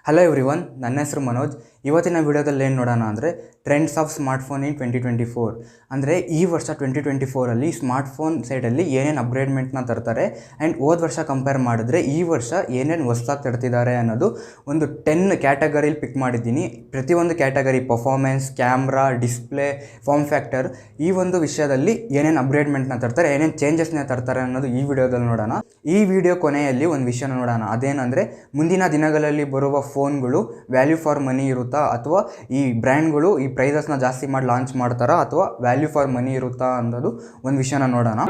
Hello everyone, ನನ್ನ ಹೆಸರು ಮನೋಜ್. ಇವತ್ತಿನ ವಿಡಿಯೋದಲ್ಲಿ ಏನು ನೋಡೋಣ ಅಂದರೆ ಟ್ರೆಂಡ್ಸ್ ಆಫ್ ಸ್ಮಾರ್ಟ್ಫೋನ್ ಇನ್ 2024. ಅಂದರೆ ಈ ವರ್ಷ 2024ಅಲ್ಲಿ ಸ್ಮಾರ್ಟ್ಫೋನ್ ಸೈಡಲ್ಲಿ ಏನೇನು ಅಪ್ಗ್ರೇಡ್ಮೆಂಟ್ನ ತರ್ತಾರೆ ಆ್ಯಂಡ್ ಹೋದ ವರ್ಷ ಕಂಪೇರ್ ಮಾಡಿದ್ರೆ ಈ ವರ್ಷ ಏನೇನು ಹೊಸ್ದಾಗಿ ತರ್ತಿದ್ದಾರೆ ಅನ್ನೋದು ಒಂದು 10 ಕ್ಯಾಟಗರಿಲಿ ಪಿಕ್ ಮಾಡಿದ್ದೀನಿ. ಪ್ರತಿಯೊಂದು category performance, camera, display, form factor, ಈ ಒಂದು ವಿಷಯದಲ್ಲಿ ಏನೇನು ಅಪ್ಗ್ರೇಡ್ಮೆಂಟ್ನ ತರ್ತಾರೆ, ಏನೇನು ಚೇಂಜಸ್ನ ತರ್ತಾರೆ ಅನ್ನೋದು ಈ ವಿಡಿಯೋದಲ್ಲಿ ನೋಡೋಣ. ಈ ವಿಡಿಯೋ ಕೊನೆಯಲ್ಲಿ ಒಂದು ವಿಷಯನ ನೋಡೋಣ. ಅದೇನೆಂದರೆ ಮುಂದಿನ ದಿನಗಳಲ್ಲಿ ಬರುವ ಫೋನ್ಗಳು ವ್ಯಾಲ್ಯೂ ಫಾರ್ ಮನಿ ಇರುತ್ತಾ ಅಥವಾ ಈ ಬ್ರ್ಯಾಂಡ್ಗಳು ಈ ಪ್ರೈಸಸ್ನ ಜಾಸ್ತಿ ಮಾಡಿ ಲಾಂಚ್ ಮಾಡ್ತಾರಾ ಅಥವಾ ವ್ಯಾಲ್ಯೂ ಫಾರ್ ಮನಿ ಇರುತ್ತಾ ಅನ್ನೋದು ಒಂದು ವಿಷಯನ ನೋಡೋಣ.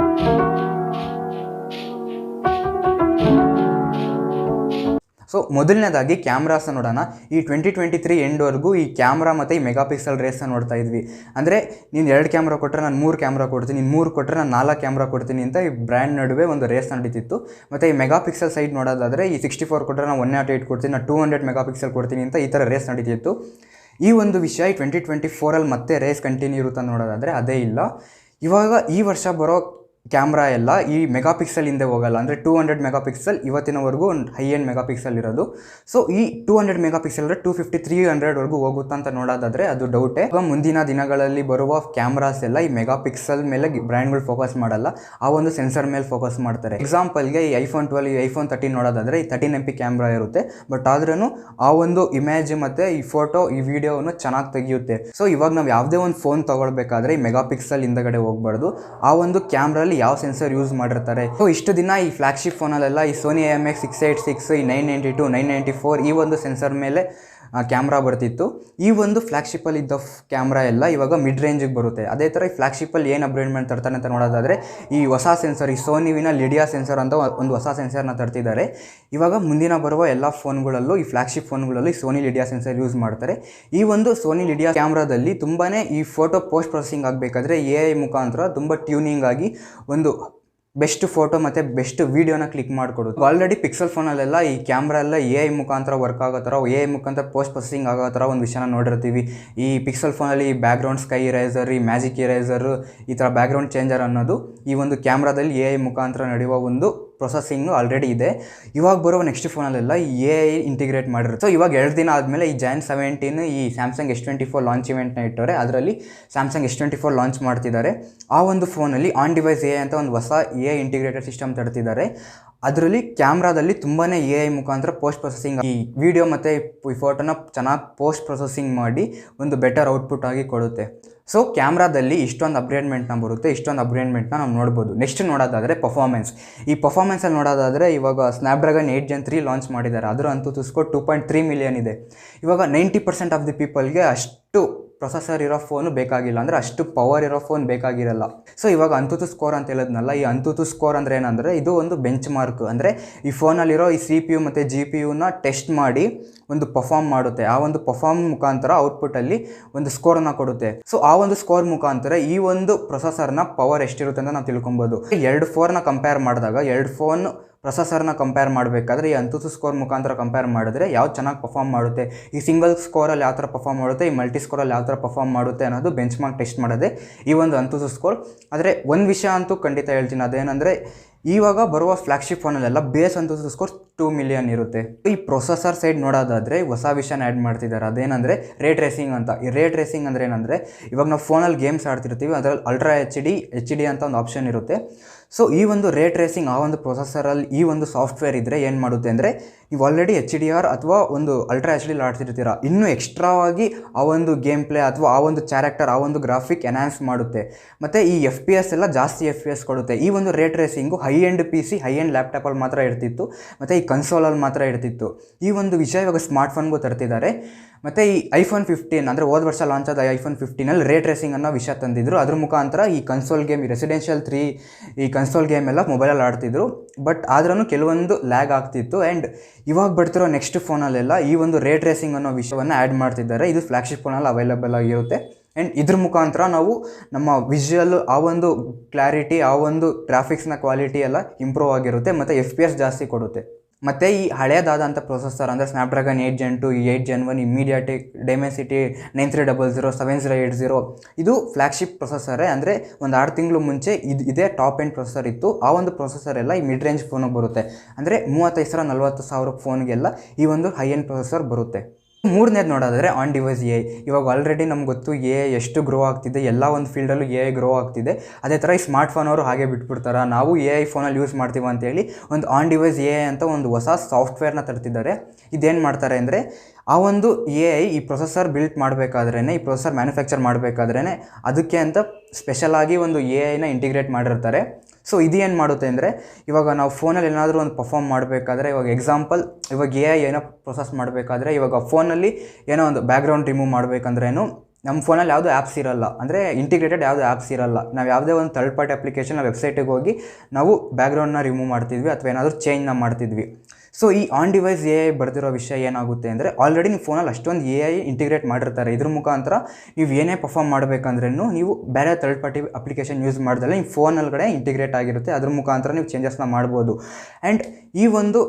ಸೊ ಮೊದಲನೇದಾಗಿ ಕ್ಯಾಮ್ರಾಸ್ನ ನೋಡೋಣ. ಈ 2023 ಎಂಡ್ವರೆಗೂ ಈ ಕ್ಯಾಮ್ರಾ ಮತ್ತು ಈ ಮೆಗಾಪಿಕ್ಸೆಲ್ ರೇಸ್ನ ನೋಡ್ತಾ ಇದ್ವಿ. ಅಂದರೆ ನೀನು 2 ಕ್ಯಾಮ್ರಾ ಕೊಟ್ಟರೆ ನಾನು 3 ಕ್ಯಾಮ್ರಾ ಕೊಡ್ತೀನಿ, ನೀನು 3 ಕೊಟ್ಟರೆ ನಾನು 4 ಕ್ಯಾಮ್ರಾ ಕೊಡ್ತೀನಿ ಅಂತ ಈ ಬ್ರ್ಯಾಂಡ್ ನಡುವೆ ಒಂದು ರೇಸ್ ನಡೀತಿತ್ತು. ಮತ್ತು ಈ ಮೆಗಾಪಿಕ್ಸೆಲ್ ಸೈಡ್ ನೋಡೋದಾದರೆ ಈ 64 ಕೊಟ್ಟರೆ ನಾನು 108 ಕೊಡ್ತೀನಿ, ನಾನು 200 ಮೆಗಾಪಿಕ್ಸೆಲ್ ಕೊಡ್ತೀನಿ ಅಂತ ಈ ಥರ ರೇಸ್ ನಡೀತಿತ್ತು. ಈ ಒಂದು ವಿಷಯ ಈ 2024ಅಲ್ಲಿ ಮತ್ತೆ ರೇಸ್ ಕಂಟಿನ್ಯೂ ಇರುತ್ತಾ ನೋಡೋದಾದರೆ ಅದೇ ಇಲ್ಲ. ಇವಾಗ ಈ ವರ್ಷ ಬರೋ ಕ್ಯಾಮ್ರಾ ಎಲ್ಲ ಈ ಮೆಗಾಪಿಕ್ಸೆಲ್ ಹಿಂದೆ ಹೋಗಲ್ಲ. ಅಂದರೆ 200 ಮೆಗಾಪಿಕ್ಸೆಲ್ ಇವತ್ತಿನವರೆಗೂ ಒಂದು ಹೈ ಎಂಡ್ ಮೆಗಾಪಿಕ್ಸೆಲ್ ಇರೋದು. ಸೊ ಈ 200 ಮೆಗಾಪಿಕ್ಸೆಲ್ 250, 300ವರೆಗೂ ಹೋಗುತ್ತಾ ಅಂತ ನೋಡೋದಾದರೆ ಅದು ಡೌಟೇ. ಮುಂದಿನ ದಿನಗಳಲ್ಲಿ ಬರುವ ಕ್ಯಾಮ್ರಾಸ್ ಎಲ್ಲ ಈ ಮೆಗಾಪಿಕ್ಸೆಲ್ ಮೇಲೆ ಬ್ರ್ಯಾಂಡ್ಗಳು ಫೋಕಸ್ ಮಾಡಲ್ಲ, ಆ ಒಂದು ಸೆನ್ಸರ್ ಮೇಲೆ ಫೋಕಸ್ ಮಾಡ್ತಾರೆ. ಎಕ್ಸಾಂಪಲ್ಗೆ ಈ iPhone 12, ಈ iPhone 13 ನೋಡೋದಾದರೆ ಈ 13 MP ಕ್ಯಾಮ್ರಾ ಇರುತ್ತೆ. ಬಟ್ ಆದ್ರೂ ಆ ಒಂದು ಇಮೇಜ್ ಮತ್ತು ಈ ಫೋಟೋ, ಈ ವಿಡಿಯೋವನ್ನು ಚೆನ್ನಾಗಿ ತೆಗೆಯುತ್ತೆ. ಸೊ ಇವಾಗ ನಾವು ಯಾವುದೇ ಒಂದು ಫೋನ್ ತೊಗೊಳ್ಬೇಕಾದ್ರೆ ಈ ಮೆಗಾಪಿಕ್ಸೆಲ್ ಹಿಂದಗಡೆ ಹೋಗ್ಬಾರ್ದು, ಆ ಒಂದು ಕ್ಯಾಮ್ರಲ್ಲಿ ಯಾವ ಸೆನ್ಸರ್ ಯೂಸ್ ಮಾಡಿರ್ತಾರೆ. ಸೊ ಇಷ್ಟು ದಿನ ಈ ಫ್ಲಾಗ್ಶಿಪ್ ಫೋನಲ್ಲೆಲ್ಲ ಈ ಸೋನಿ IMX686, ಈ 992, 994 ಈ ಒಂದು ಸೆನ್ಸರ್ ಮೇಲೆ ಕ್ಯಾಮ್ರಾ ಬರ್ತಿತ್ತು. ಈ ಒಂದು ಫ್ಲಾಗ್ಶಿಪ್ಪಲ್ಲಿ ಇದ್ದ ಕ್ಯಾಮ್ರಾ ಎಲ್ಲ ಇವಾಗ ಮಿಡ್ ರೇಂಜಿಗೆ ಬರುತ್ತೆ. ಅದೇ ಥರ ಈ ಫ್ಲಾಗ್ಶಿಪ್ಪಲ್ಲಿ ಏನು ಅಪ್ಗ್ರೇಡ್ಮೆಂಟ್ ತರ್ತಾರೆ ಅಂತ ನೋಡೋದಾದರೆ ಈ ಹೊಸ ಸೆನ್ಸರ್, ಈ ಸೋನಿವಿನ ಲಿಡಿಯಾ ಸೆನ್ಸರ್ ಅಂತ ಒಂದು ಹೊಸ ಸೆನ್ಸರ್ನ ತರ್ತಿದ್ದಾರೆ. ಇವಾಗ ಮುಂದಿನ ಬರುವ ಎಲ್ಲ ಫೋನ್ಗಳಲ್ಲೂ ಈ ಫ್ಲಾಗ್ಶಿಪ್ ಫೋನ್ಗಳಲ್ಲಿ ಸೋನಿ ಲಿಡಿಯಾ ಸೆನ್ಸರ್ ಯೂಸ್ ಮಾಡ್ತಾರೆ. ಈ ಒಂದು ಸೋನಿ ಲಿಡಿಯಾ ಕ್ಯಾಮ್ರಾದಲ್ಲಿ ತುಂಬಾ ಈ ಫೋಟೋ ಪೋಸ್ಟ್ ಪ್ರೊಸೆಸಿಂಗ್ ಆಗಬೇಕಾದ್ರೆ AI ಮುಖಾಂತರ ತುಂಬ ಟ್ಯೂನಿಂಗ್ ಆಗಿ ಒಂದು ಬೆಸ್ಟ್ ಫೋಟೋ ಮತ್ತು ಬೆಸ್ಟ್ ವೀಡಿಯೋನ ಕ್ಲಿಕ್ ಮಾಡಿಕೊಡೋದು. ಆಲ್ರೆಡಿ ಪಿಕ್ಸೆಲ್ ಫೋನಲ್ಲೆಲ್ಲ ಈ ಕ್ಯಾಮ್ರಾ ಎಲ್ಲ AI ಮುಖಾಂತರ ವರ್ಕ್ ಆಗೋ ಥರ, AI ಮುಖಾಂತರ ಪೋಸ್ಟ್ ಪ್ರೊಸೆಸಿಂಗ್ ಆಗೋ ಥರ ಒಂದು ವಿಷಯನ ನೋಡಿರ್ತೀವಿ. ಈ ಪಿಕ್ಸೆಲ್ ಫೋನಲ್ಲಿ ಈ ಬ್ಯಾಕ್ಗ್ರೌಂಡ್ ಸ್ಕೈ ಇರೇಸರ್, ಈ ಮ್ಯಾಜಿಕ್ ಇರೇಸರ್, ಈ ಥರ ಬ್ಯಾಕ್ಗ್ರೌಂಡ್ ಚೇಂಜರ್ ಅನ್ನೋದು ಈ ಒಂದು ಕ್ಯಾಮ್ರಾದಲ್ಲಿ AI ಮುಖಾಂತರ ನಡೆಯುವ ಒಂದು ಪ್ರೊಸೆಸಿಂಗು ಆಲ್ರೆಡಿ ಇದೆ. ಇವಾಗ ಬರೋ ನೆಕ್ಸ್ಟ್ ಫೋನಲ್ಲೆಲ್ಲ AI ಇಂಟಿಗ್ರೇಟ್ ಮಾಡಿರುತ್ತೆ. ಸೊ ಇವಾಗ 2 ದಿನ ಆದಮೇಲೆ ಈ Jan 17 ಈ ಸ್ಯಾಮ್ಸಂಗ್ S24 ಲಾಂಚ್ ಇವೆಂಟ್ನ ಇಟ್ಟರೆ ಅದರಲ್ಲಿ ಸ್ಯಾಮ್ಸಂಗ್ S24 ಲಾಂಚ್ ಮಾಡ್ತಿದ್ದಾರೆ. ಆ ಒಂದು ಫೋನಲ್ಲಿ ಆನ್ ಡಿವೈಸ್ AI ಅಂತ ಒಂದು ಹೊಸ AI ಇಂಟಿಗ್ರೇಟೆಡ್ ಸಿಸ್ಟಮ್ ತರ್ತಿದ್ದಾರೆ. ಅದರಲ್ಲಿ ಕ್ಯಾಮ್ರಾದಲ್ಲಿ ತುಂಬಾ AI ಮುಖಾಂತರ ಪೋಸ್ಟ್ ಪ್ರೊಸೆಸಿಂಗ್, ಈ ವಿಡಿಯೋ ಮತ್ತು ಈ ಫೋಟೋನ ಚೆನ್ನಾಗಿ ಪೋಸ್ಟ್ ಪ್ರೊಸೆಸಿಂಗ್ ಮಾಡಿ ಒಂದು ಬೆಟರ್ ಔಟ್ಪುಟ್ ಆಗಿ ಕೊಡುತ್ತೆ. ಸೊ ಕ್ಯಾಮ್ರಾದಲ್ಲಿ ಇಷ್ಟೊಂದು ಅಪ್ಗ್ರೇಡ್ಮೆಂಟ್ನ ಬರುತ್ತೆ, ಇಷ್ಟೊಂದು ಅಪ್ಗ್ರೇಡ್ಮೆಂಟ್ನ ನಾವು ನೋಡ್ಬೋದು. ನೆಕ್ಸ್ಟ್ ನೋಡೋದಾದರೆ ಪರ್ಫಾರ್ಮೆನ್ಸ್. ಈ ಪರ್ಫಾರ್ಮೆನ್ಸಲ್ಲಿ ನೋಡೋದಾದರೆ ಇವಾಗ ಸ್ನ್ಯಾಪ್ಡ್ರ್ಯಾಗನ್ 8 Gen 3 ಲಾಂಚ್ ಮಾಡಿದ್ದಾರೆ. ಅದರ ಅಂತೂ ಸ್ಕೋರ್ 2.3 ಮಿಲಿಯನ್ ಇದೆ. ಇವಾಗ 90% ಆಫ್ ದಿ ಪೀಪಲ್ಗೆ ಅಷ್ಟು ಪ್ರೊಸೆಸರ್ ಇರೋ ಫೋನು ಬೇಕಾಗಿಲ್ಲ, ಅಂದರೆ ಅಷ್ಟು ಪವರ್ ಇರೋ ಫೋನ್ ಬೇಕಾಗಿರಲ್ಲ. ಸೊ ಇವಾಗ ಅಂತೂ ಸ್ಕೋರ್ ಅಂತ ಹೇಳಿದ್ನಲ್ಲ, ಈ ಅಂತೂ ಸ್ಕೋರ್ ಅಂದರೆ ಏನಂದರೆ ಇದು ಒಂದು ಬೆಂಚ್ ಮಾರ್ಕ್. ಅಂದರೆ ಈ ಫೋನಲ್ಲಿರೋ ಈ CPU ಮತ್ತು GPUನ ಟೆಸ್ಟ್ ಮಾಡಿ ಒಂದು ಪರ್ಫಾರ್ಮ್ ಮಾಡುತ್ತೆ. ಆ ಒಂದು ಪರ್ಫಾರ್ಮ್ ಮುಖಾಂತರ ಔಟ್ಪುಟ್ಟಲ್ಲಿ ಒಂದು ಸ್ಕೋರನ್ನು ಕೊಡುತ್ತೆ. ಸೊ ಆ ಒಂದು ಸ್ಕೋರ್ ಮುಖಾಂತರ ಈ ಒಂದು ಪ್ರೊಸೆಸರ್ನ ಪವರ್ ಎಷ್ಟಿರುತ್ತೆ ಅಂತ ನಾವು ತಿಳ್ಕೊಬೋದು. 2 ಫೋನ್ನ ಕಂಪೇರ್ ಮಾಡಿದಾಗ 2 ಫೋನ್ ಪ್ರೊಸೆಸರ್ನ ಕಂಪೇರ್ ಮಾಡಬೇಕಾದ್ರೆ ಈ ಅಂತೂ ಸ್ಕೋರ್ ಮುಖಾಂತರ ಕಂಪೇರ್ ಮಾಡಿದ್ರೆ ಯಾವ್ದು ಚೆನ್ನಾಗಿ ಪರ್ಫಾರ್ಮ್ ಮಾಡುತ್ತೆ, ಈ ಸಿಂಗಲ್ ಸ್ಕೋರಲ್ಲಿ ಯಾವ ಥರ ಪರ್ಫಾರ್ಮ್ ಮಾಡುತ್ತೆ, ಈ ಮಲ್ಟಿ ಸ್ಕೋರಲ್ಲಿ ಯಾವ ಥರ ಪರ್ಫಾರ್ಮ್ ಮಾಡುತ್ತೆ ಅನ್ನೋದು ಬೆಂಚ್ ಮಾರ್ಕ್ ಟೆಸ್ಟ್ ಮಾಡೋದೇ ಈ ಒಂದು ಅಂತೂ ಸ್ಕೋರ್. ಆದರೆ ಒಂದು ವಿಷಯ ಅಂತೂ ಖಂಡಿತ ಹೇಳ್ತೀನಿ, ಅದೇನೆಂದರೆ ಇವಾಗ ಬರುವ ಫ್ಲಾಗ್ಶಿಪ್ ಫೋನಲ್ಲೆಲ್ಲ ಬೇಸ್ ಅಂತೂ ಸ್ಕೋರ್ 2 ಮಿಲಿಯನ್ ಇರುತ್ತೆ. ಈ ಪ್ರೊಸೆಸರ್ ಸೈಡ್ ನೋಡೋದಾದರೆ ಹೊಸ ವಿಷಯನ ಆ್ಯಡ್ ಮಾಡ್ತಿದ್ದಾರೆ. ಅದೇನೆಂದರೆ ರೇಟ್ ರೇಸಿಂಗ್ ಅಂತ. ಈ ರೇಟ್ ರೇಸಿಂಗ್ ಅಂದರೆ ಏನಂದರೆ ಇವಾಗ ನಾವು ಫೋನಲ್ಲಿ ಗೇಮ್ಸ್ ಆಡ್ತಿರ್ತೀವಿ, ಅದರಲ್ಲಿ ಅಲ್ಟ್ರಾ HD ಅಂತ ಒಂದು ಆಪ್ಷನ್ ಇರುತ್ತೆ. ಸೊ ಈ ಒಂದು ರೇಟ್ ರೇಸಿಂಗ್ ಆ ಒಂದು ಪ್ರೊಸೆಸರಲ್ಲಿ ಈ ಒಂದು ಸಾಫ್ಟ್ವೇರ್ ಇದ್ದರೆ ಏನು ಮಾಡುತ್ತೆ ಅಂದರೆ ನೀವು ಆಲ್ರೆಡಿ HDR ಅಥವಾ ಒಂದು ಅಲ್ಟ್ರಾ HD ಆಡ್ತಿರ್ತೀರ, ಇನ್ನೂ ಎಕ್ಸ್ಟ್ರಾವಾಗಿ ಆ ಒಂದು ಗೇಮ್ ಪ್ಲೇ ಅಥವಾ ಆ ಒಂದು ಕ್ಯಾರೆಕ್ಟರ್, ಆ ಒಂದು ಗ್ರಾಫಿಕ್ ಎನ್ಹಾನ್ಸ್ ಮಾಡುತ್ತೆ. ಮತ್ತು ಈ FPS ಎಲ್ಲ ಜಾಸ್ತಿ FPS ಕೊಡುತ್ತೆ. ಈ ಒಂದು rate racing high end PC, high end ಲ್ಯಾಪ್ಟಾಪಲ್ಲಿ ಮಾತ್ರ ಇರ್ತಿತ್ತು, ಮತ್ತು ಈ ಕನ್ಸೋಲಲ್ಲಿ ಮಾತ್ರ ಇರ್ತಿತ್ತು. ಈ ಒಂದು ವಿಷಯ ಇವಾಗ ಸ್ಮಾರ್ಟ್ಫೋನ್ಗೂ ತರ್ತಿದ್ದಾರೆ. ಮತ್ತು ಈ iPhone 15 ಅಂದರೆ ಹೋದ ವರ್ಷ ಲಾಂಚ್ ಆದ iPhone 15ಅಲ್ಲಿ ರೇಟ್ ರೇಸಿಂಗ್ ಅನ್ನೋ ವಿಷಯ ತಂದಿದ್ರು. ಅದ್ರ ಮುಖಾಂತರ ಈ ಕನ್ಸೋಲ್ ಗೇಮ್, ಈ ರೆಸಿಡೆನ್ಷಿಯಲ್ 3 ಈ ಕನ್ಸೋಲ್ ಗೇಮ್ ಎಲ್ಲ ಮೊಬೈಲಲ್ಲಿ ಆಡ್ತಿದ್ರು. ಬಟ್ ಆದ್ರೂ ಕೆಲವೊಂದು ಲ್ಯಾಗ್ ಆಗ್ತಿತ್ತು. ಆ್ಯಂಡ್ ಇವಾಗ ಬರ್ತಿರೋ ನೆಕ್ಸ್ಟ್ ಫೋನಲ್ಲೆಲ್ಲ ಈ ಒಂದು ರೇಟ್ ರೇಸಿಂಗ್ ಅನ್ನೋ ವಿಷಯವನ್ನು ಆ್ಯಡ್ ಮಾಡ್ತಿದ್ದಾರೆ. ಇದು ಫ್ಲಾಗ್ಶಿಪ್ ಫೋನಲ್ಲಿ ಅವೈಲೇಬಲ್ ಆಗಿರುತ್ತೆ. ಆ್ಯಂಡ್ ಇದ್ರ ಮುಖಾಂತರ ನಾವು ನಮ್ಮ ವಿಜುವಲ್, ಆ ಒಂದು ಕ್ಲಾರಿಟಿ, ಆ ಒಂದು ಗ್ರಾಫಿಕ್ಸ್ನ ಕ್ವಾಲಿಟಿ ಎಲ್ಲ ಇಂಪ್ರೂವ್ ಆಗಿರುತ್ತೆ ಮತ್ತು FPS ಜಾಸ್ತಿ ಕೊಡುತ್ತೆ. ಮತ್ತು ಈ ಹಳೆಯದಾದಂಥ ಪ್ರೊಸೆಸರ್ ಅಂದರೆ ಸ್ನ್ಯಾಪ್ಡ್ರ್ಯಾಗನ್ 8 Gen 2, 8 Gen 1, ಇಮ್ಮಿಡಿಯಾಟೆಕ್ ಡೈಮೆನ್ಸಿಟಿ 9300, 7080 ಇದು ಫ್ಲ್ಯಾಗ್ಶಿಪ್ ಪ್ರೊಸೆಸರೇ. ಅಂದರೆ ಒಂದು 6 ತಿಂಗಳು ಮುಂಚೆ ಇದೇ ಟಾಪ್ ಎಂಡ್ ಪ್ರೊಸೆಸರ್ ಇತ್ತು. ಆ ಒಂದು ಪ್ರೊಸೆಸರ್ ಎಲ್ಲ ಈ ಮಿಡ್ ರೇಂಜ್ ಫೋನಿಗೆ ಬರುತ್ತೆ. ಅಂದರೆ 35,000-40,000 ಫೋನ್ಗೆಲ್ಲ ಈ ಒಂದು ಹೈ ಎಂಡ್ ಪ್ರೊಸೆಸರ್ ಬರುತ್ತೆ. ಮೂರನೇದು ನೋಡೋದಾದರೆ ಆನ್ ಡಿವೈಸ್ AI. ಇವಾಗ ಆಲ್ರೆಡಿ ನಮ್ಗೆ ಗೊತ್ತು AI ಎಷ್ಟು ಗ್ರೋ ಆಗ್ತಿದೆ, ಎಲ್ಲ ಒಂದು ಫೀಲ್ಡಲ್ಲೂ AI ಗ್ರೋ ಆಗ್ತಿದೆ. ಅದೇ ಥರ ಈ ಸ್ಮಾರ್ಟ್ ಫೋನ್ ಅವರು ಹಾಗೆ ಬಿಟ್ಬಿಡ್ತಾರೆ, ನಾವು AI ಫೋನಲ್ಲಿ ಯೂಸ್ ಮಾಡ್ತೀವಿ ಅಂತೇಳಿ ಒಂದು ಆನ್ ಡಿವೈಸ್ AI ಅಂತ ಒಂದು ಹೊಸ ಸಾಫ್ಟ್ವೇರ್ನ ತರ್ತಿದ್ದಾರೆ. ಇದೇನು ಮಾಡ್ತಾರೆ ಅಂದರೆ ಆ ಒಂದು AI ಈ ಪ್ರೊಸೆಸರ್ ಬಿಲ್ಟ್ ಮಾಡಬೇಕಾದ್ರೇ, ಈ ಪ್ರೊಸೆಸರ್ ಮ್ಯಾನುಫ್ಯಾಕ್ಚರ್ ಮಾಡಬೇಕಾದ್ರೇ ಅದಕ್ಕೆ ಅಂತ ಸ್ಪೆಷಲಾಗಿ ಒಂದು AIನ ಇಂಟಿಗ್ರೇಟ್ ಮಾಡಿರ್ತಾರೆ. ಸೊ ಇದೇನು ಮಾಡುತ್ತೆ ಅಂದರೆ ಇವಾಗ ನಾವು ಫೋನಲ್ಲಿ ಏನಾದರೂ ಒಂದು ಪರ್ಫಾರ್ಮ್ ಮಾಡಬೇಕಾದ್ರೆ, ಇವಾಗ ಎಕ್ಸಾಂಪಲ್ ಇವಾಗ AI ಏನೋ ಪ್ರೊಸೆಸ್ ಮಾಡಬೇಕಾದ್ರೆ, ಇವಾಗ ಫೋನಲ್ಲಿ ಏನೋ ಒಂದು ಬ್ಯಾಕ್ಗ್ರೌಂಡ್ ರಿಮೂವ್ ಮಾಡಬೇಕಂದ್ರೇನು ನಮ್ಮ ಫೋನಲ್ಲಿ ಯಾವುದೂ ಆ್ಯಪ್ಸ್ ಇರೋಲ್ಲ, ಅಂದರೆ ಇಂಟಿಗ್ರೇಟೆಡ್ ಯಾವುದೂ ಆ್ಯಪ್ಸ್ ಇರೋಲ್ಲ. ನಾವು ಯಾವುದೇ ಒಂದು ಥರ್ಡ್ ಪಾರ್ಟಿ ಅಪ್ಲಿಕೇಶನ್ ವೆಬ್ಸೈಟಿಗೆ ಹೋಗಿ ನಾವು ಬ್ಯಾಕ್ಗ್ರೌಂಡ್ನ ರಿಮೂವ್ ಮಾಡ್ತಿದ್ವಿ ಅಥವಾ ಏನಾದರೂ ಚೇಂಜ್ನ ಮಾಡ್ತಿದ್ವಿ. ಸೊ ಈ ಆನ್ ಡಿವೈಸ್ AI ಬರ್ದಿರೋ ವಿಷಯ ಏನಾಗುತ್ತೆ ಅಂದರೆ ಆಲ್ರೆಡಿ ನೀವು ಫೋನಲ್ಲಿ ಅಷ್ಟೊಂದು AI ಇಂಟಿಗ್ರೇಟ್ ಮಾಡಿರ್ತಾರೆ. ಇದ್ರ ಮುಖಾಂತರ ನೀವು ಏನೇ ಪರ್ಫಾರ್ಮ್ ಮಾಡಬೇಕಂದ್ರೂ ನೀವು ಬೇರೆ ಥರ್ಡ್ ಪಾರ್ಟಿ ಅಪ್ಲಿಕೇಶನ್ ಯೂಸ್ ಮಾಡ್ದಲ್ಲ ನಿಮ್ಮ ಫೋನೊಳಗಡೆ ಇಂಟಿಗ್ರೇಟ್ ಆಗಿರುತ್ತೆ. ಅದ್ರ ಮುಖಾಂತರ ನೀವು ಚೇಂಜಸ್ನ ಮಾಡ್ಬೋದು. ಆ್ಯಂಡ್ ಈ ಒಂದು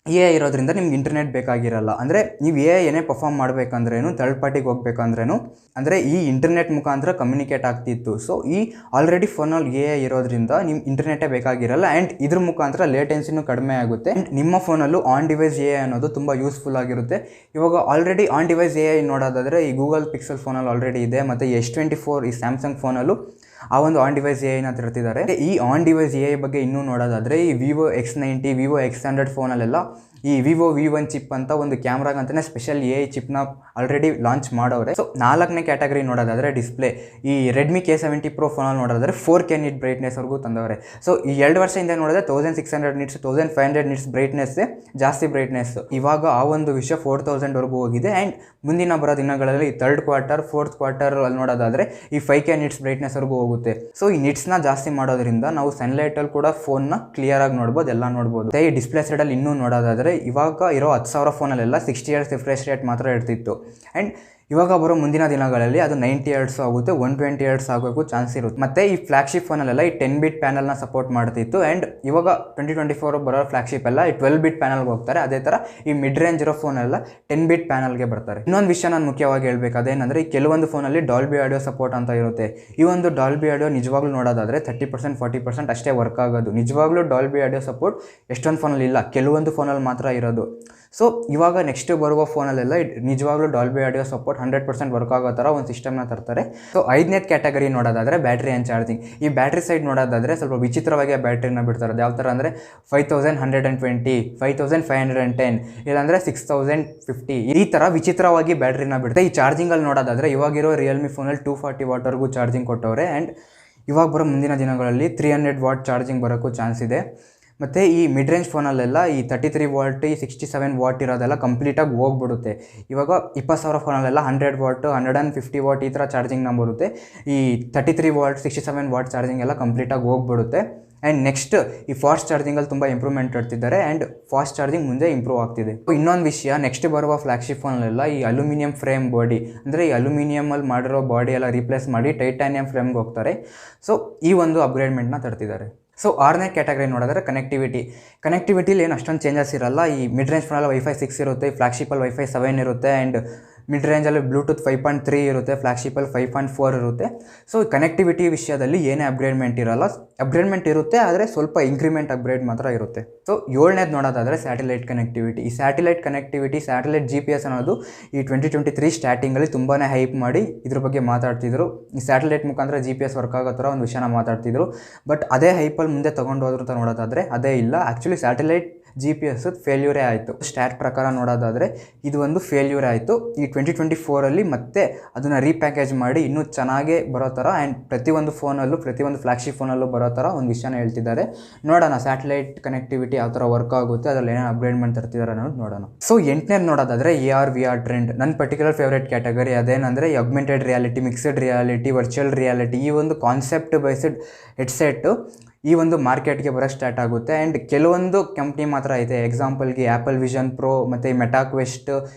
AI ಇರೋದ್ರಿಂದ ನಿಮ್ಗೆ ಇಂಟರ್ನೆಟ್ ಬೇಕಾಗಿರಲ್ಲ. ಅಂದರೆ ನೀವು AI ಏನೇ ಪರ್ಫಾರ್ಮ್ ಮಾಡಬೇಕಂದ್ರೇನು, ಥರ್ಡ್ ಪಾರ್ಟಿಗೆ ಹೋಗ್ಬೇಕಂದ್ರೇನು ಅಂದರೆ ಈ ಇಂಟರ್ನೆಟ್ ಮುಖಾಂತರ ಕಮ್ಯುನಿಕೇಟ್ ಆಗ್ತಿತ್ತು. ಸೊ ಈ ಆಲ್ರೆಡಿ ಫೋನಲ್ಲಿ AI ಇರೋದ್ರಿಂದ ನಿಮ್ಗೆ ಇಂಟರ್ನೆಟೇ ಬೇಕಾಗಿರಲ್ಲ. ಆ್ಯಂಡ್ ಇದ್ರ ಮುಖಾಂತರ ಲೇಟೆನ್ಸಿನೂ ಕಡಿಮೆ ಆಗುತ್ತೆ. ಆ್ಯಂಡ್ ನಿಮ್ಮ ಫೋನಲ್ಲೂ ಆನ್ ಡಿವೈಸ್ AI ಅನ್ನೋದು ತುಂಬ ಯೂಸ್ಫುಲ್ ಆಗಿರುತ್ತೆ. ಇವಾಗ ಆಲ್ರೆಡಿ ಆನ್ ಡಿವೈಸ್ AI ನೋಡೋದಾದರೆ ಈ ಗೂಗಲ್ ಪಿಕ್ಸೆಲ್ ಫೋನಲ್ಲಿ ಆಲ್ರೆಡಿ ಇದೆ, ಮತ್ತು S24 ಈ ಸ್ಯಾಮ್ಸಂಗ್ ಫೋನಲ್ಲೂ ಆ ಒಂದು ಆನ್ ಡಿವೈಸ್ AI ತರ್ತಿದ್ದಾರೆ. ಈ ಆನ್ ಡಿವೈಸ್ AI ಬಗ್ಗೆ ಇನ್ನೂ ನೋಡೋದಾದರೆ ಈ Vivo X90, Vivo X100 ಫೋನಲ್ಲೆಲ್ಲ ಈ Vivo V1 ಚಿಪ್ ಅಂತ ಒಂದು ಕ್ಯಾಮ್ರಾಗಂತಲೇ ಸ್ಪೆಷಲ್ AI ಚಿಪ್ನ ಆಲ್ರೆಡಿ ಲಾಂಚ್ ಮಾಡವ್ರೆ. ಸೊ 4ನೇ ಕ್ಯಾಟಗರಿ ನೋಡೋದಾದರೆ ಡಿಸ್ಪ್ಲೇ, ಈ ರೆಡ್ಮಿ K70 Pro ಫೋನಲ್ಲಿ ನೋಡೋದಾದರೆ 4K ನಿಟ್ ಬ್ರೈಟ್ನೆಸ್ವರೆಗೂ ತಂದವ್ರೆ. ಸೊ ಈ 2 ವರ್ಷ ಹಿಂದೆ ನೋಡಿದ್ರೆ 1600 ನಿಟ್ಸ್ 1500 ನಿಟ್ಸ್ ಬ್ರೈಟ್ನೆಸ್ಸೇ ಜಾಸ್ತಿ ಬ್ರೈಟ್ನೆಸ್. ಇವಾಗ ಆ ಒಂದು ವಿಷಯ 4000ವರೆಗೂ ಹೋಗಿದೆ. ಆ್ಯಂಡ್ ಮುಂದಿನ ಬರೋ ದಿನಗಳಲ್ಲಿ ಥರ್ಡ್ ಕ್ವಾರ್ಟರ್, ಫೋರ್ತ್ ಕ್ವಾರ್ಟರ್ ಅಲ್ಲಿ ನೋಡೋದಾದರೆ ಈ 5K ನಿಟ್ಸ್ ಬ್ರೈಟ್ನೆಸ್ವರೆಗೂ ಹೋಗುತ್ತೆ. ಸೊ ಈ ನಿಟ್ಸ್ನ ಜಾಸ್ತಿ ಮಾಡೋದ್ರಿಂದ ನಾವು ಸನ್ಲೈಟಲ್ಲಿ ಕೂಡ ಫೋನ್ನ ಕ್ಲಿಯರಾಗಿ ನೋಡ್ಬೋದು, ಎಲ್ಲ ನೋಡ್ಬೋದು. ಈ ಡಿಸ್ಪ್ಲೇ ಸೈಡಲ್ಲಿ ಇನ್ನೂ ನೋಡೋದಾದರೆ ಇವಾಗ ಇರೋ 10,000 ಫೋನಲ್ಲೆಲ್ಲ 60 Hz ರಿಫ್ರೆಶ್ ರೇಟ್ ಮಾತ್ರ ಇರ್ತಿತ್ತು. ಆ್ಯಂಡ್ ಇವಾಗ ಬರೋ ಮುಂದಿನ ದಿನಗಳಲ್ಲಿ ಅದು 90 Hz ಆಗುತ್ತೆ, 120 Hz ಆಗೋಕ್ಕೂ ಚಾನ್ಸ್ ಇರುತ್ತೆ. ಮತ್ತು ಈ ಫ್ಲ್ಯಾಗ್ಶಿಪ್ ಫೋನಲ್ಲೆಲ್ಲ ಈ 10 ಬಿಟ್ ಪ್ಯಾನಲ್ನ ಸಪೋರ್ಟ್ ಮಾಡ್ತಿತ್ತು. ಆ್ಯಂಡ್ ಇವಾಗ 2024 ಬರೋ ಫ್ಲ್ಯಾಗ್ಶಿಪ್ ಎಲ್ಲ ಈ 12 ಬಿಟ್ ಪ್ಯಾನಲ್ಗೆ ಹೋಗ್ತಾರೆ. ಅದೇ ಥರ ಈ ಮಿಡ್ ರೇಂಜ್ ಇರೋ ಫೋನೆಲ್ಲ 10 ಬಿಟ್ ಪ್ಯಾನಲ್ಗೆ ಬರ್ತಾರೆ. ಇನ್ನೊಂದು ವಿಷಯ ನಾನು ಮುಖ್ಯವಾಗಿ ಹೇಳ್ಬೇಕು, ಅದೇನಂದರೆ ಈ ಕೆಲವೊಂದು ಫೋನಲ್ಲಿ ಡಾಲ್ಬಿ ಆಡಿಯೋ ಸಪೋರ್ಟ್ ಅಂತ ಇರುತ್ತೆ. ಈ ಒಂದು ಡಾಲ್ಬಿ ಆಡಿಯೋ ನಿಜವಾಗ್ಲೂ ನೋಡೋದಾದರೆ 30%, 40% ಅಷ್ಟೇ ವರ್ಕ್ ಆಗೋದು. ನಿಜವಾಗ್ಲೂ ಡಾಲ್ಬಿ ಆಡಿಯೋ ಸಪೋರ್ಟ್ ಎಷ್ಟೊಂದು ಫೋನಲ್ಲಿ ಇಲ್ಲ, ಕೆಲವೊಂದು ಫೋನಲ್ಲಿ ಮಾತ್ರ ಇರೋದು. ಸೊ ಇವಾಗ ನೆಕ್ಸ್ಟ್ ಬರುವ ಫೋನಲ್ಲೆಲ್ಲ ನಿಜವಾಗ್ಲೂ ಡಾಲ್ಬಿ ಆಡಿಯೋ ಸಪೋರ್ಟ್ 100% ವರ್ಕ್ ಆಗೋ ಥರ ಒಂದು ಸಿಸ್ಟಮ್ನ ತರ್ತಾರೆ. ಸೊ 5ನೇ ಕ್ಯಾಟಗರಿ ನೋಡೋದಾದರೆ ಬ್ಯಾಟ್ರಿ ಆ್ಯಂಡ್ ಚಾರ್ಜಿಂಗ್. ಈ ಬ್ಯಾಟ್ರಿ ಸೈಡ್ ನೋಡೋದಾದರೆ ಸ್ವಲ್ಪ ವಿಚಿತ್ರವಾಗಿ ಬ್ಯಾಟ್ರಿನ ಬಿಡ್ತಾರೆ. ಯಾವ ಥರ ಅಂದರೆ 5120, 5510, ಇಲ್ಲಾಂದರೆ 6050 ಈ ಥರ ವಿಚಿತ್ರವಾಗಿ ಬ್ಯಾಟ್ರಿನ ಬಿಡ್ತಾರೆ. ಈ ಚಾರ್ಜಿಂಗಲ್ಲಿ ನೋಡೋದಾದರೆ ಇವಾಗಿರೋ ರಿಯಲ್ಮಿ ಫೋನಲ್ಲಿ 240 ವಾಟ್ವರೆಗೂ ಚಾರ್ಜಿಂಗ್ ಕೊಟ್ಟವ್ರೆ. ಆ್ಯಂಡ್ ಇವಾಗ ಬರೋ ಮುಂದಿನ ದಿನಗಳಲ್ಲಿ 300 ವಾಟ್ ಚಾರ್ಜಿಂಗ್ ಬರೋಕ್ಕೂ ಚಾನ್ಸ್ ಇದೆ. ಮತ್ತು ಈ ಮಿಡ್ ರೇಂಜ್ ಫೋನಲ್ಲೆಲ್ಲ ಈ 33 ವಾಟ್, ಈ 67 ವಾಟ್ ಇರೋದೆಲ್ಲ ಕಂಪ್ಲೀಟಾಗಿ ಹೋಗ್ಬಿಡುತ್ತೆ. ಇವಾಗ 20,000 ಫೋನಲ್ಲೆಲ್ಲ 100 ವಾಟ್, 150 ವಾಟ್ ಈ ಥರ ಚಾರ್ಜಿಂಗ್ನ ಬರುತ್ತೆ. ಈ 33 ವಾಟ್, 67 ವಾಟ್ ಚಾರ್ಜಿಂಗ್ ಎಲ್ಲ ಕಂಪ್ಲೀಟಾಗಿ ಹೋಗ್ಬಿಡುತ್ತೆ. ಆ್ಯಂಡ್ ನೆಕ್ಸ್ಟ್ ಈ ಫಾಸ್ಟ್ ಚಾರ್ಜಿಂಗಲ್ಲಿ ತುಂಬ ಇಂಪ್ರೂವ್ಮೆಂಟ್ ಇಡ್ತಿದ್ದಾರೆ. ಆ್ಯಂಡ್ ಫಾಸ್ಟ್ ಚಾರ್ಜಿಂಗ್ ಮುಂದೆ ಇಂಪ್ರೂವ್ ಆಗ್ತಿದೆ. ಇನ್ನೊಂದು ವಿಷಯ, ನೆಕ್ಸ್ಟ್ ಬರುವ ಫ್ಲ್ಯಾಗ್ಶಿಪ್ ಫೋನಲ್ಲೆಲ್ಲ ಈ ಅಲ್ಯೂಮಿನಿಯಂ ಫ್ರೇಮ್ ಬಾಡಿ, ಅಂದರೆ ಈ ಅಲ್ಯೂಮಿನಿಯಮಲ್ಲಿ ಮಾಡಿರೋ ಬಾಡಿ ಎಲ್ಲ ರೀಪ್ಲೇಸ್ ಮಾಡಿ ಟೈಟಾನಿಯಂ ಫ್ರೇಮ್ಗೆ ಹೋಗ್ತಾರೆ. ಸೊ ಈ ಒಂದು ಅಪ್ಗ್ರೇಡ್ಮೆಂಟ್ನ ತರ್ತಿದ್ದಾರೆ. ಸೊ 6ನೇ ಕ್ಯಾಟಗರಿ ನೋಡಿದ್ರೆ ಕನೆಕ್ಟಿವಿಟಿಲಿ ಏನು ಅಷ್ಟೊಂದು ಚೇಂಜಸ್ ಇರಲ್ಲ. ಈ ಮಿಡ್ ರೇಂಜ್ ಫೋನಲ್ಲಿ Wi-Fi 6 ಇರುತ್ತೆ, ಫ್ಲ್ಯಾಗ್ಶಿಪ್ಪಲ್ಲಿ Wi-Fi 7 ಇರುತ್ತೆ. ಆ್ಯಂಡ್ ಮಿಡ್ ರೇಂಜಲ್ಲಿ ಬ್ಲೂಟೂತ್ 5.3 ಇರುತ್ತೆ, ಫ್ಲ್ಯಾಗ್ಶಿಪ್ಪಲ್ಲಿ 5.4 ಇರುತ್ತೆ. ಸೊ ಕನೆಕ್ಟಿವಿಟಿ ವಿಷಯದಲ್ಲಿ ಏನೇ ಅಪ್ಗ್ರೇಡ್ಮೆಂಟ್ ಇರಲ್ಲ, ಅಪ್ಗ್ರೇಡ್ಮೆಂಟ್ ಇರುತ್ತೆ ಆದರೆ ಸ್ವಲ್ಪ ಇಂಕ್ರಿಮೆಂಟ್ ಅಪ್ಗ್ರೇಡ್ ಮಾತ್ರ ಇರುತ್ತೆ. ಸೊ 7ನೇದು ನೋಡೋದಾದರೆ ಸ್ಯಾಟಲೈಟ್ ಕನೆಕ್ಟಿವಿಟಿ. ಈ ಸ್ಯಾಟಲೈಟ್ ಕನೆಕ್ಟಿವಿಟಿ, ಸ್ಯಾಟಲೈಟ್ GPS ಅನ್ನೋದು ಈ 2023 ಸ್ಟಾರ್ಟಿಂಗಲ್ಲಿ ತುಂಬಾ ಹೈಪ್ ಮಾಡಿ ಇದ್ರ ಬಗ್ಗೆ ಮಾತಾಡ್ತಿದ್ರು. ಈ ಸ್ಯಾಟಲೈಟ್ ಮುಖಾಂತರ GPS ವರ್ಕ್ ಆಗೋ ಥರ ಒಂದು ವಿಷಯನ ಮಾತಾಡ್ತಿದ್ರು. ಬಟ್ ಅದೇ ಹೈಪಲ್ಲಿ ಮುಂದೆ ತೊಗೊಂಡು ಹೋದ್ರು ಅಂತ ನೋಡೋದಾದರೆ ಅದೇ ಇಲ್ಲ. ಆ್ಯಕ್ಚುಲಿ ಸ್ಯಾಟಲೈಟ್ GPS ಫೇಲ್ಯೂರೇ ಆಯಿತು. ಸ್ಟ್ಯಾಟ್ ಪ್ರಕಾರ ನೋಡೋದಾದರೆ ಇದು ಒಂದು ಫೇಲ್ಯೂರ್ ಆಯಿತು. ಈ 2024ಅಲ್ಲಿ ಮತ್ತೆ ಅದನ್ನು ರೀಪ್ಯಾಕೇಜ್ ಮಾಡಿ ಇನ್ನೂ ಚೆನ್ನಾಗೇ ಬರೋ ಥರ ಆ್ಯಂಡ್ ಪ್ರತಿಯೊಂದು ಫೋನಲ್ಲೂ, ಪ್ರತಿಯೊಂದು ಫ್ಲ್ಯಾಗ್ಶಿಪ್ ಫೋನಲ್ಲೂ ಬರೋ ಥರ ಒಂದು ವಿಷಯನ ಹೇಳ್ತಿದ್ದಾರೆ. ನೋಡೋಣ ಸ್ಯಾಟಲೈಟ್ ಕನೆಕ್ಟಿವಿಟಿ ಯಾವ ಥರ ವರ್ಕ್ ಆಗುತ್ತೆ, ಅದರಲ್ಲಿ ಏನೇನು ಅಪ್ಗ್ರೇಡ್ಮೆಂಟ್ ತರ್ತಿದ್ದಾರೆ ಅನ್ನೋದು ನೋಡೋಣ. ಸೊ 8ನೇದು ನೋಡೋದಾದರೆ AR/VR ಟ್ರೆಂಡ್. ನನ್ನ ಪರ್ಟಿಕ್ಯುಲರ್ ಫೇವ್ರೇಟ್ ಕ್ಯಾಟಗರಿ ಅದೇನಂದರೆ augmented reality, mixed reality, virtual reality. ಈ ಒಂದು ಕಾನ್ಸೆಪ್ಟ್ ಬೇಸ್ಡ್ ಹೆಡ್ಸೆಟ್ಟು ಈ ಒಂದು ಮಾರ್ಕೆಟ್ಗೆ ಬರೋಕ್ಕೆ ಸ್ಟಾರ್ಟ್ ಆಗುತ್ತೆ. ಆ್ಯಂಡ್ ಕೆಲವೊಂದು ಕಂಪ್ನಿ ಮಾತ್ರ ಇದೆ. ಎಕ್ಸಾಂಪಲ್ಗೆ ಆ್ಯಪಲ್ ವಿಷನ್ ಪ್ರೋ ಮತ್ತು ಮೆಟಾಕ್ವೆಸ್ಟ್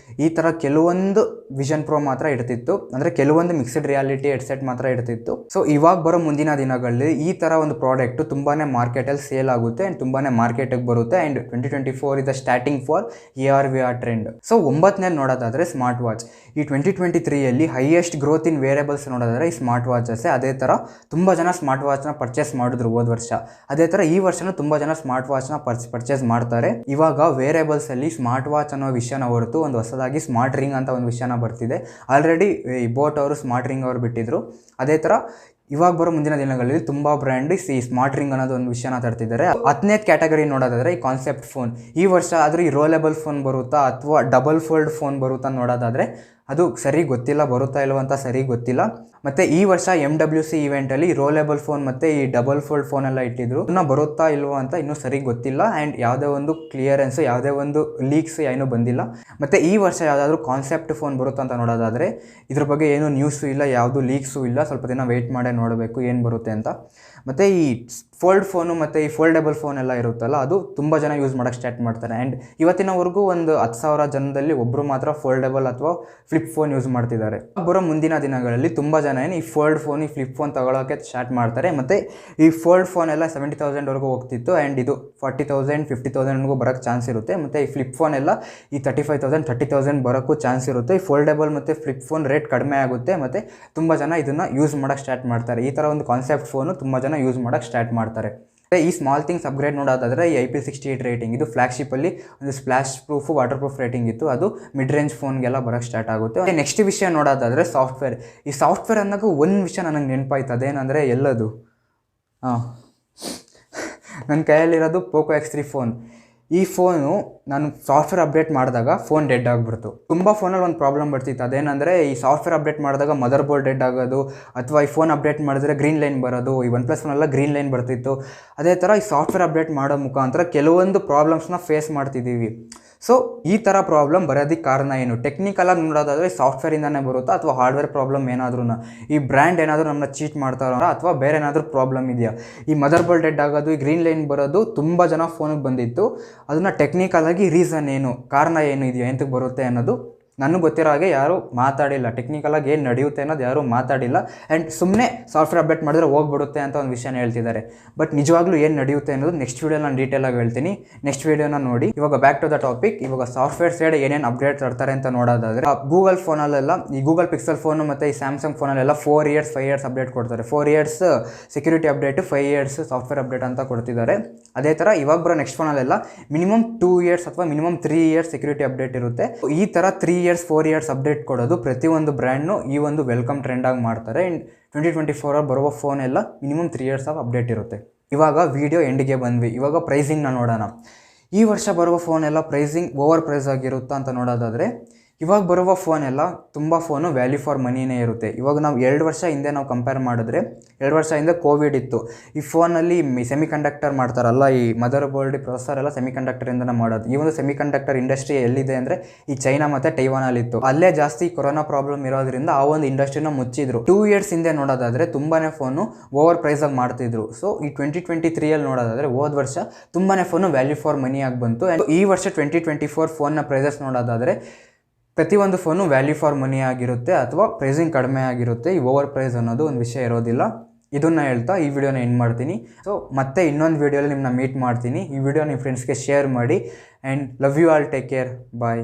ಈ ಥರ ಕೆಲವೊಂದು ವಿಷನ್ ಪ್ರೋ ಮಾತ್ರ ಇಡ್ತಿತ್ತು, ಅಂದರೆ ಕೆಲವೊಂದು ಮಿಕ್ಸ್ಡ್ ರಿಯಾಲಿಟಿ ಹೆಡ್ಸೆಟ್ ಮಾತ್ರ ಇಡ್ತಿತ್ತು. ಸೊ ಇವಾಗ ಬರೋ ಮುಂದಿನ ದಿನಗಳಲ್ಲಿ ಈ ಥರ ಒಂದು ಪ್ರಾಡಕ್ಟು ತುಂಬಾ ಮಾರ್ಕೆಟಲ್ಲಿ ಸೇಲ್ ಆಗುತ್ತೆ ಆ್ಯಂಡ್ ತುಂಬಾ ಮಾರ್ಕೆಟಿಗೆ ಬರುತ್ತೆ. And 2024 is the starting for AR/VR trend. So 9ನೇ ನೋಡೋದಾದರೆ ಸ್ಮಾರ್ಟ್ ವಾಚ್. ಈ 2023ಯಲ್ಲಿ ಹೈಯೆಸ್ಟ್ ಗ್ರೋತ್ ಇನ್ ವೇರಿಯಬಲ್ಸ್ ನೋಡೋದಾದರೆ ಈ ಸ್ಮಾರ್ಟ್ ವಾಚಸ್ಸೇ. ಅದೇ ಥರ ತುಂಬ ಜನ ಸ್ಮಾರ್ಟ್ ವಾಚ್ನ ಪರ್ಚೇಸ್ ಮಾಡಿದ್ರು ಹೋದ ವರ್ಷ. ಅದೇ ಥರ ಈ ವರ್ಷನೂ ತುಂಬ ಜನ ಸ್ಮಾರ್ಟ್ ವಾಚ್ನ ಪರ್ಚೇಸ್ ಮಾಡ್ತಾರೆ. ಇವಾಗ ವೇರಿಯಬಲ್ಸಲ್ಲಿ ಸ್ಮಾರ್ಟ್ ವಾಚ್ ಅನ್ನೋ ವಿಷಯನ ಹೊರತು ಒಂದು ಹೊಸದಾಗಿ ಸ್ಮಾರ್ಟ್ ರಿಂಗ್ ಅಂತ ಒಂದು ವಿಷಯನ ಬರ್ತಿದೆ. ಆಲ್ರೆಡಿ ಈ ಬೋಟ್ ಅವರು ಸ್ಮಾರ್ಟ್ ರಿಂಗ್ ಅವರು ಬಿಟ್ಟಿದ್ರು. ಅದೇ ಥರ ಇವಾಗ ಬರೋ ಮುಂದಿನ ದಿನಗಳಲ್ಲಿ ತುಂಬ ಬ್ರ್ಯಾಂಡ್ ಈ ಸ್ಮಾರ್ಟ್ ರಿಂಗ್ ಅನ್ನೋದು ಒಂದು ವಿಷಯನ ತರ್ತಿದ್ದಾರೆ. 10ನೇ ಕ್ಯಾಟಗರಿ ನೋಡೋದಾದರೆ ಈ ಕಾನ್ಸೆಪ್ಟ್ ಫೋನ್. ಈ ವರ್ಷ ಆದರೂ ಈ ರೋಲೆಬಲ್ ಫೋನ್ ಬರುತ್ತಾ ಅಥವಾ ಡಬಲ್ ಫೋಲ್ಡ್ ಫೋನ್ ಬರುತ್ತಾ ನೋಡೋದಾದರೆ ಅದು ಸರಿ ಗೊತ್ತಿಲ್ಲ, ಬರುತ್ತಾ ಇಲ್ವ ಅಂತ ಸರಿ ಗೊತ್ತಿಲ್ಲ. ಮತ್ತು ಈ ವರ್ಷ MWC ಇವೆಂಟಲ್ಲಿ ರೋಲೆಬಲ್ ಫೋನ್ ಮತ್ತು ಈ ಡಬಲ್ ಫೋಲ್ಡ್ ಫೋನೆಲ್ಲ ಇಟ್ಟಿದ್ರು. ಇನ್ನೂ ಬರುತ್ತಾ ಇಲ್ವೋ ಅಂತ ಇನ್ನೂ ಸರಿ ಗೊತ್ತಿಲ್ಲ. ಆ್ಯಂಡ್ ಯಾವುದೇ ಒಂದು ಕ್ಲಿಯರೆನ್ಸು, ಯಾವುದೇ ಒಂದು ಲೀಕ್ಸ್ ಏನೂ ಬಂದಿಲ್ಲ. ಮತ್ತು ಈ ವರ್ಷ ಯಾವುದಾದ್ರೂ ಕಾನ್ಸೆಪ್ಟ್ ಫೋನ್ ಬರುತ್ತಾ ಅಂತ ನೋಡೋದಾದರೆ ಇದ್ರ ಬಗ್ಗೆ ಏನೂ ನ್ಯೂಸು ಇಲ್ಲ, ಯಾವುದೂ ಲೀಕ್ಸು ಇಲ್ಲ. ಸ್ವಲ್ಪ ದಿನ ವೆಯ್ಟ್ ಮಾಡೇ ನೋಡಬೇಕು ಏನು ಬರುತ್ತೆ ಅಂತ. ಮತ್ತು ಈ ಫೋಲ್ಡ್ ಫೋನು ಮತ್ತು ಈ ಫೋಲ್ಡೇಬಲ್ ಫೋನ್ ಎಲ್ಲ ಇರುತ್ತಲ್ಲ, ಅದು ತುಂಬ ಜನ ಯೂಸ್ ಮಾಡೋಕ್ಕೆ ಸ್ಟಾರ್ಟ್ ಮಾಡ್ತಾರೆ. ಆ್ಯಂಡ್ ಇವತ್ತಿನವರೆಗೂ ಒಂದು 10,000 ಜನದಲ್ಲಿ ಒಬ್ಬರು ಮಾತ್ರ ಫೋಲ್ಡೇಬಲ್ ಅಥವಾ ಫ್ಲಿಪ್ ಫೋನ್ ಯೂಸ್ ಮಾಡ್ತಿದ್ದಾರೆ. ಬರೋ ಮುಂದಿನ ದಿನಗಳಲ್ಲಿ ತುಂಬ ಜನ ಈ ಫೋಲ್ಡ್ ಫೋನ್, ಈ ಫ್ಲಿಪ್ ಫೋನ್ ತಗೊಳ್ಳೋಕ್ಕೆ ಸ್ಟಾರ್ಟ್ ಮಾಡ್ತಾರೆ. ಮತ್ತು ಈ ಫೋಲ್ಡ್ ಫೋನ್ ಎಲ್ಲ 70,000ವರೆಗೂ ಹೋಗ್ತಿತ್ತು. ಆ್ಯಂಡ್ ಇದು 40,000 50,000ವರೆಗೂ ಬರೋಕ್ಕೆ ಚಾನ್ಸ್ ಇರುತ್ತೆ. ಮತ್ತು ಈ ಫ್ಲಿಪ್ ಫೋನ್ ಎಲ್ಲ ಈ 35,000 30,000 ಬರೋಕ್ಕೂ ಚಾನ್ಸ್ ಇರುತ್ತೆ. ಈ ಫೋಲ್ಡೇಬಲ್ ಮತ್ತು ಫ್ಲಿಪ್ ಫೋನ್ ರೇಟ್ ಕಡಿಮೆ ಆಗುತ್ತೆ. ಮತ್ತು ತುಂಬ ಜನ ಇದನ್ನು ಯೂಸ್ ಮಾಡೋಕ್ಕೆ ಸ್ಟಾರ್ಟ್ ಮಾಡ್ತಾರೆ. ಈ ಥರ ಒಂದು ಕಾನ್ಸೆಪ್ಟ್ ಫೋನು ತುಂಬ ಜನ ಯೂಸ್ ಮಾಡೋಕ್ಕೆ ಸ್ಟಾರ್ಟ್ ಮಾಡ್ತಾರೆ. ಈ ಸ್ಮಾಲ್ ಥಿಂಗ್ಸ್ ಅಪ್ಗ್ರೇಡ್ ನೋಡೋದಾದರೆ ಈ IP68 ರೇಟಿಂಗ್, ಇದು ಫ್ಲಾಗ್ಶಿಪ್ಪಲ್ಲಿ ಒಂದು splash proof water proof rating ಇತ್ತು. ಅದು ಮಿಡ್ ರೇಂಜ್ ಫೋನ್ಗೆಲ್ಲ ಬರೋಕ್ಕೆ ಸ್ಟಾರ್ಟ್ ಆಗುತ್ತೆ. ನೆಕ್ಸ್ಟ್ ವಿಷಯ ನೋಡೋದಾದರೆ ಸಾಫ್ಟ್ವೇರ್. ಈ ಸಾಫ್ಟ್ವೇರ್ ಅಂದಾಗ ಒಂದು ವಿಷಯ ನನಗೆ ನೆನಪಾಯ್ತು. ಅದೇನಂದರೆ ಎಲ್ಲದು ನನ್ನ ಕೈಯಲ್ಲಿರೋದು POCO X3 ಫೋನ್. ಈ ಫೋನು ನಾನು ಸಾಫ್ಟ್ವೇರ್ ಅಪ್ಡೇಟ್ ಮಾಡಿದಾಗ ಫೋನ್ ಡೆಡ್ ಆಗಿಬಿಡ್ತು. ತುಂಬ ಫೋನಲ್ಲಿ ಒಂದು ಪ್ರಾಬ್ಲಮ್ ಬರ್ತಿತ್ತು. ಅದೇನೆಂದರೆ ಈ ಸಾಫ್ಟ್ವೇರ್ ಅಪ್ಡೇಟ್ ಮಾಡಿದಾಗ ಮದರ್ ಬೋರ್ಡ್ ಡೆಡ್ ಆಗೋದು, ಅಥವಾ ಈ ಫೋನ್ ಅಪ್ಡೇಟ್ ಮಾಡಿದ್ರೆ ಗ್ರೀನ್ ಲೈನ್ ಬರೋದು. ಈ OnePlus ಫೋನೆಲ್ಲ ಗ್ರೀನ್ ಲೈನ್ ಬರ್ತಿತ್ತು. ಅದೇ ಥರ ಈ ಸಾಫ್ಟ್ವೇರ್ ಅಪ್ಡೇಟ್ ಮಾಡೋ ಮುಖಾಂತರ ಕೆಲವೊಂದು ಪ್ರಾಬ್ಲಮ್ಸ್ನ ಫೇಸ್ ಮಾಡ್ತಿದ್ದೀವಿ. ಸೊ ಈ ಥರ ಪ್ರಾಬ್ಲಮ್ ಬರೋದಕ್ಕೆ ಕಾರಣ ಏನು? ಟೆಕ್ನಿಕಲಾಗಿ ನೋಡೋದಾದರೆ ಸಾಫ್ಟ್ವೇರಿಂದನೇ ಬರುತ್ತಾ ಅಥವಾ ಹಾರ್ಡ್ವೇರ್ ಪ್ರಾಬ್ಲಮ್ ಏನಾದ್ರೂ, ಈ ಬ್ರ್ಯಾಂಡ್ ಏನಾದರೂ ನಮ್ಮನ್ನ ಚೀಟ್ ಮಾಡ್ತಾರೋ ಅಥವಾ ಬೇರೆ ಏನಾದರೂ ಪ್ರಾಬ್ಲಮ್ ಇದೆಯಾ? ಈ ಮದರ್ ಬೋರ್ಡ್ ಡೆಡ್ ಆಗೋದು, ಈ ಗ್ರೀನ್ ಲೈನ್ ಬರೋದು ತುಂಬ ಜನ ಫೋನಿಗೆ ಬಂದಿತ್ತು. ಅದನ್ನು ಟೆಕ್ನಿಕಲಾಗಿ ರೀಸನ್ ಏನು, ಕಾರಣ ಏನು ಇದೆಯಾ, ಎಂತಕ್ಕೆ ಬರುತ್ತೆ ಅನ್ನೋದು ನನಗೆ ಗೊತ್ತಿರೋ ಹಾಗೆ ಯಾರೂ ಮಾತಾಡಿಲ್ಲ. ಟೆಕ್ನಿಕಲಾಗಿ ಏನು ನಡೆಯುತ್ತೆ ಅನ್ನೋದು ಯಾರೂ ಮಾತಾಡಿಲ್ಲ. ಆ್ಯಂಡ್ ಸುಮ್ಮನೆ ಸಾಫ್ಟ್ವೇರ್ ಅಪ್ಡೇಟ್ ಮಾಡಿದ್ರೆ ಹೋಗ್ಬಿಡುತ್ತೆ ಅಂತ ಒಂದು ವಿಷಯನ ಹೇಳ್ತಿದ್ದಾರೆ. ಬಟ್ ನಿಜವಾಗ್ಲೂ ಏನು ನಡೆಯುತ್ತೆ ಅನ್ನೋದು ನೆಕ್ಸ್ಟ್ ವೀಡಿಯೋ ನಾನು ಡೀಟೇಲಾಗಿ ಹೇಳ್ತೀನಿ. ನೆಕ್ಸ್ಟ್ ವೀಡಿಯೋನ ನೋಡಿ. ಇವಾಗ ಬ್ಯಾಕ್ ಟು ದ ಟಾಪಿಕ್. ಇವಾಗ ಸಾಫ್ಟ್ವೇರ್ ಸೈಡ್ ಏನೇನು ಅಪ್ಡೇಟ್ ತರ್ತಾರೆ ಅಂತ ನೋಡೋದಾದರೆ, ಗೂಗಲ್ ಫೋನಲ್ಲೆಲ್ಲ ಈ ಗೂಗಲ್ ಪಿಕ್ಸೆಲ್ ಫೋನು ಮತ್ತು ಈ ಸ್ಯಾಮ್ಸಂಗ್ ಫೋನಲ್ಲೆಲ್ಲ 4 years 5 years ಅಪ್ಡೇಟ್ ಕೊಡ್ತಾರೆ. 4 years security update, 5 years software update ಅಂತ ಕೊಡ್ತಿದ್ದಾರೆ. ಅದೇ ಥರ ಇವಾಗ ಬರೋ ನೆಕ್ಸ್ಟ್ ಫೋನಲ್ಲೆಲ್ಲ ಮಿನಿಮಮ್ 2 years ಅಥವಾ ಮಿನಿಮಮ್ 3 years ಸೆಕ್ಯೂರಿಟಿ ಅಪ್ಡೇಟ್ ಇರುತ್ತೆ. ಈ ಥರ 3 years 4 years ಅಪ್ಡೇಟ್ ಕೊಡೋದು ಪ್ರತಿಯೊಂದು ಬ್ರ್ಯಾಂಡ್ನು ಈ ಒಂದು ವೆಲ್ಕಮ್ ಟ್ರೆಂಡಾಗಿ ಮಾಡ್ತಾರೆ. ಆ್ಯಂಡ್ 2024 ಬರುವ ಫೋನ್ ಎಲ್ಲ ಮಿನಿಮಮ್ 3 years ಆಫ್ ಅಪ್ಡೇಟ್ ಇರುತ್ತೆ. ಇವಾಗ ವಿಡಿಯೋ ಎಂಡ್ಗೆ ಬಂದ್ವಿ. ಇವಾಗ ಪ್ರೈಸಿಂಗ್ನ ನೋಡೋಣ. ಈ ವರ್ಷ ಬರುವ ಫೋನ್ ಎಲ್ಲ ಪ್ರೈಸಿಂಗ್ ಓವರ್ ಪ್ರೈಸ್ ಆಗಿರುತ್ತಾ ಅಂತ ನೋಡೋದಾದರೆ, ಇವಾಗ ಬರುವ ಫೋನ್ ಎಲ್ಲ ತುಂಬ ಫೋನು ವ್ಯಾಲ್ಯೂ ಫಾರ್ ಮನಿನೇ ಇರುತ್ತೆ. ಇವಾಗ ನಾವು 2 ವರ್ಷ ಹಿಂದೆ ನಾವು ಕಂಪೇರ್ ಮಾಡಿದ್ರೆ, 2 ವರ್ಷ ಹಿಂದೆ ಕೋವಿಡ್ ಇತ್ತು. ಈ ಫೋನಲ್ಲಿ ಸೆಮಿ ಕಂಡಕ್ಟರ್ ಮಾಡ್ತಾರಲ್ಲ, ಈ ಮದರ್ ಬೋರ್ಡ್ ಪ್ರೊಸೆಸರ್ ಎಲ್ಲ ಸೆಮಿ ಕಂಡಕ್ಟರಿಂದನೇ ಮಾಡೋದು. ಈ ಒಂದು ಸೆಮಿ ಕಂಡಕ್ಟರ್ ಇಂಡಸ್ಟ್ರಿ ಎಲ್ಲಿದೆ ಅಂದರೆ ಈ ಚೈನಾ ಮತ್ತು ಟೈವಾನಲ್ಲಿ ಇತ್ತು. ಅಲ್ಲೇ ಜಾಸ್ತಿ ಕೊರೋನಾ ಪ್ರಾಬ್ಲಮ್ ಇರೋದ್ರಿಂದ ಆ ಒಂದು ಇಂಡಸ್ಟ್ರಿನ ಮುಚ್ಚಿದ್ರು. 2 years ಹಿಂದೆ ನೋಡೋದಾದರೆ ತುಂಬಾ ಫೋನು ಓವರ್ ಪ್ರೈಸಾಗಿ ಮಾಡ್ತಿದ್ರು. ಸೊ ಈ 2023ಯಲ್ಲಿ ನೋಡೋದಾದರೆ ಹೋದ ವರ್ಷ ತುಂಬಾ ಫೋನು ವ್ಯಾಲ್ಯೂ ಫಾರ್ ಮನಿಯಾಗಿ ಬಂತು. ಈ ವರ್ಷ 2024 ಫೋನ್ನ ಪ್ರೈಸಸ್ ನೋಡೋದಾದರೆ ಪ್ರತಿಯೊಂದು ಫೋನು ವ್ಯಾಲ್ಯೂ ಫಾರ್ ಮನಿ ಆಗಿರುತ್ತೆ ಅಥವಾ ಪ್ರೈಸಿಂಗ್ ಕಡಿಮೆ ಆಗಿರುತ್ತೆ. ಈ ಓವರ್ ಪ್ರೈಸ್ ಅನ್ನೋದು ಒಂದು ವಿಷಯ ಇರೋದಿಲ್ಲ. ಇದನ್ನು ಹೇಳ್ತಾ ಈ ವಿಡಿಯೋನ ಎಂಡ್ ಮಾಡ್ತೀನಿ. ಸೊ ಮತ್ತೆ ಇನ್ನೊಂದು ವಿಡಿಯೋಲಿ ನಿಮ್ಮನ್ನ ಮೀಟ್ ಮಾಡ್ತೀನಿ. ಈ ವಿಡಿಯೋ ನಿಮ್ಮ ಫ್ರೆಂಡ್ಸ್ಗೆ ಶೇರ್ ಮಾಡಿ. And love you all, take care, bye.